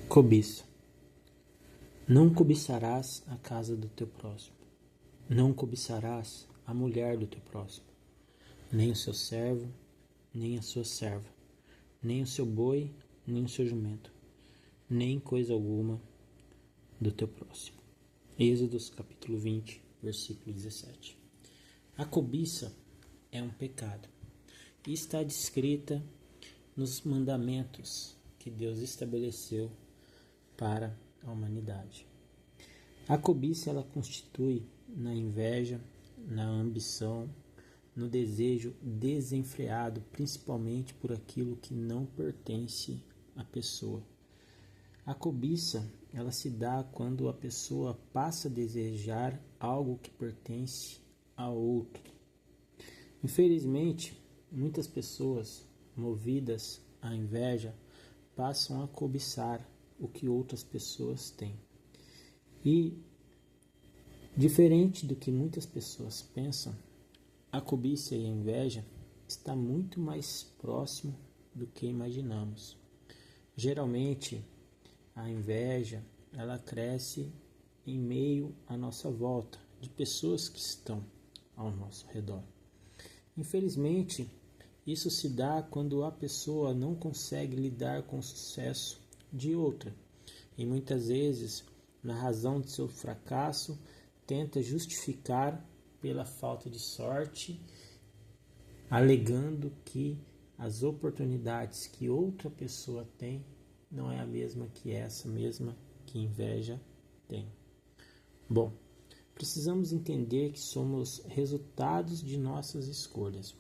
Cobiça. Não cobiçarás a casa do teu próximo. Não cobiçarás a mulher do teu próximo, nem o seu servo, nem a sua serva, nem o seu boi, nem o seu jumento, nem coisa alguma do teu próximo. Êxodos capítulo 20, versículo 17. A cobiça é um pecado e está descrita nos mandamentos que Deus estabeleceu para a humanidade. A cobiça ela constitui na inveja, na ambição, no desejo desenfreado, principalmente por aquilo que não pertence à pessoa. A cobiça ela se dá quando a pessoa passa a desejar algo que pertence a outro. Infelizmente, muitas pessoas movidas à inveja passam a cobiçar o que outras pessoas têm. E, diferente do que muitas pessoas pensam, a cobiça e a inveja está muito mais próximo do que imaginamos. Geralmente, a inveja ela cresce em meio à nossa volta, de pessoas que estão ao nosso redor. Infelizmente, isso se dá quando a pessoa não consegue lidar com o sucesso de outra. E muitas vezes, na razão de seu fracasso, tenta justificar pela falta de sorte, alegando que as oportunidades que outra pessoa tem não é a mesma que essa mesma que inveja tem. Bom, precisamos entender que somos resultados de nossas escolhas.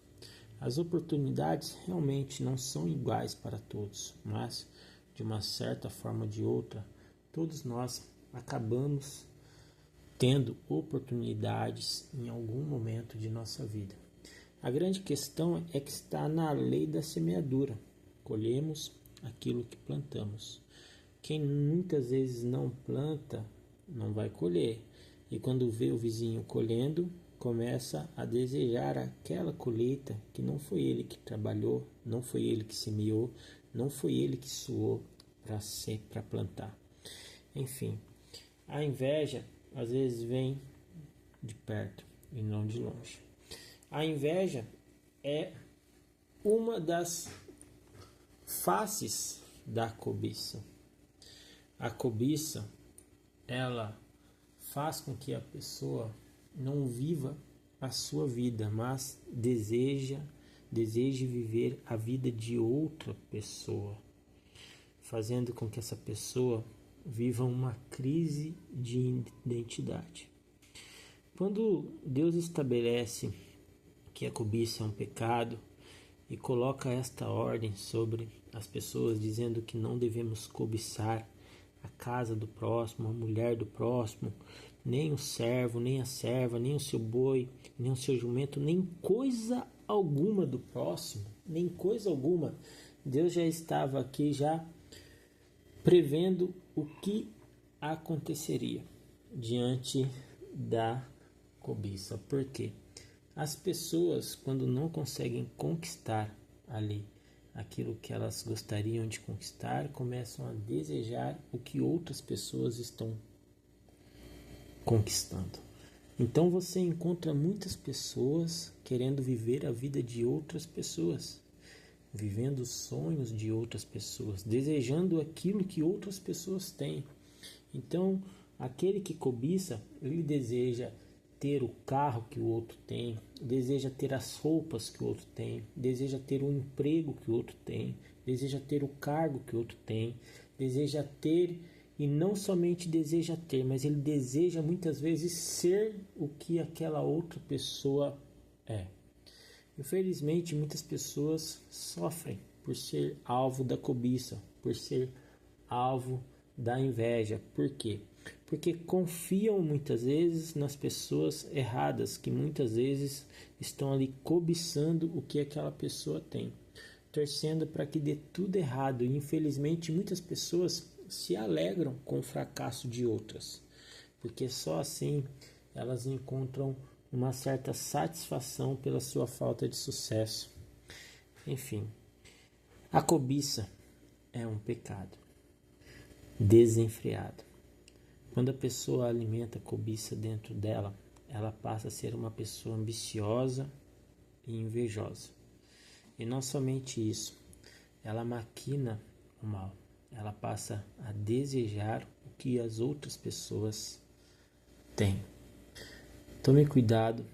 As oportunidades realmente não são iguais para todos, mas, de uma certa forma ou de outra, todos nós acabamos tendo oportunidades em algum momento de nossa vida. A grande questão é que está na lei da semeadura. Colhemos aquilo que plantamos. Quem muitas vezes não planta, não vai colher. E quando vê o vizinho colhendo, começa a desejar aquela colheita que não foi ele que trabalhou, não foi ele que semeou, não foi ele que suou para plantar. Enfim, a inveja às vezes vem de perto e não de longe. A inveja é uma das faces da cobiça. A cobiça, ela faz com que a pessoa não viva a sua vida, mas deseje viver a vida de outra pessoa, fazendo com que essa pessoa viva uma crise de identidade. Quando Deus estabelece que a cobiça é um pecado e coloca esta ordem sobre as pessoas, dizendo que não devemos cobiçar a casa do próximo, a mulher do próximo, nem o servo, nem a serva, nem o seu boi, nem o seu jumento, nem coisa alguma do próximo, nem coisa alguma. Deus já estava aqui já prevendo o que aconteceria diante da cobiça. Por quê? As pessoas, quando não conseguem conquistar ali aquilo que elas gostariam de conquistar, começam a desejar o que outras pessoas estão conquistando. Então você encontra muitas pessoas querendo viver a vida de outras pessoas, vivendo os sonhos de outras pessoas, desejando aquilo que outras pessoas têm. Então, aquele que cobiça, ele deseja ter o carro que o outro tem, deseja ter as roupas que o outro tem, deseja ter o emprego que o outro tem, deseja ter o cargo que o outro tem, deseja ter, e não somente deseja ter, mas ele deseja muitas vezes ser o que aquela outra pessoa é. Infelizmente, muitas pessoas sofrem por ser alvo da cobiça, por ser alvo da inveja. Por quê? Porque confiam muitas vezes nas pessoas erradas, que muitas vezes estão ali cobiçando o que aquela pessoa tem, torcendo para que dê tudo errado. E infelizmente muitas pessoas se alegram com o fracasso de outras, porque só assim elas encontram uma certa satisfação pela sua falta de sucesso. Enfim, a cobiça é um pecado. desenfreado. Quando a pessoa alimenta a cobiça dentro dela, ela passa a ser uma pessoa ambiciosa e invejosa. E não somente isso, ela maquina o mal. Ela passa a desejar o que as outras pessoas têm. Tome cuidado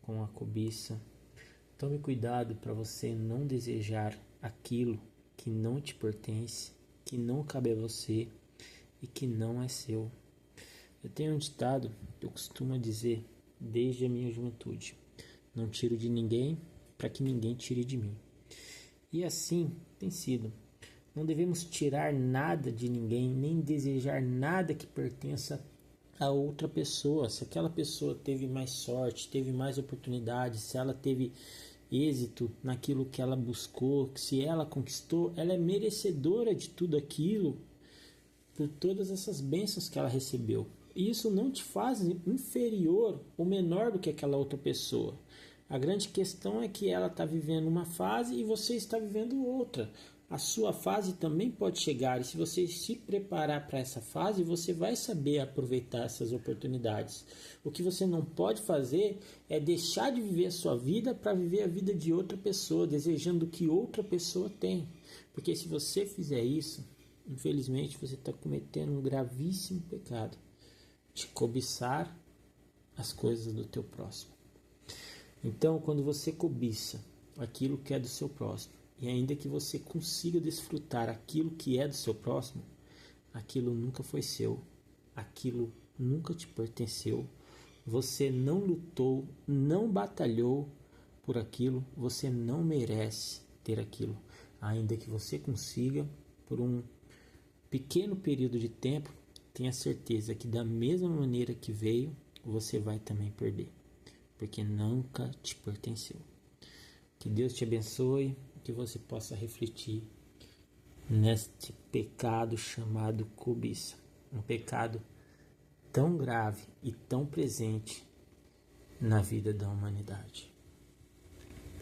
com a cobiça. Tome cuidado para você não desejar aquilo que não te pertence, que não cabe a você e que não é seu. Eu tenho um ditado que eu costumo dizer desde a minha juventude: não tiro de ninguém para que ninguém tire de mim. E assim tem sido. Não devemos tirar nada de ninguém, nem desejar nada que pertença a outra pessoa. Se aquela pessoa teve mais sorte, teve mais oportunidades, se ela teve êxito naquilo que ela buscou, se ela conquistou, ela é merecedora de tudo aquilo, por todas essas bênçãos que ela recebeu. E isso não te faz inferior ou menor do que aquela outra pessoa. A grande questão é que ela está vivendo uma fase e você está vivendo outra. A sua fase também pode chegar, e se você se preparar para essa fase, você vai saber aproveitar essas oportunidades. O que você não pode fazer é deixar de viver a sua vida para viver a vida de outra pessoa, desejando o que outra pessoa tem. Porque se você fizer isso, infelizmente você está cometendo um gravíssimo pecado de cobiçar as coisas do teu próximo. Então, quando você cobiça aquilo que é do seu próximo, e ainda que você consiga desfrutar aquilo que é do seu próximo, aquilo nunca foi seu, aquilo nunca te pertenceu, você não lutou, não batalhou por aquilo, você não merece ter aquilo. Ainda que você consiga, por um pequeno período de tempo, tenha certeza que da mesma maneira que veio, você vai também perder, porque nunca te pertenceu. Que Deus te abençoe, que você possa refletir neste pecado chamado cobiça. Um pecado tão grave e tão presente na vida da humanidade.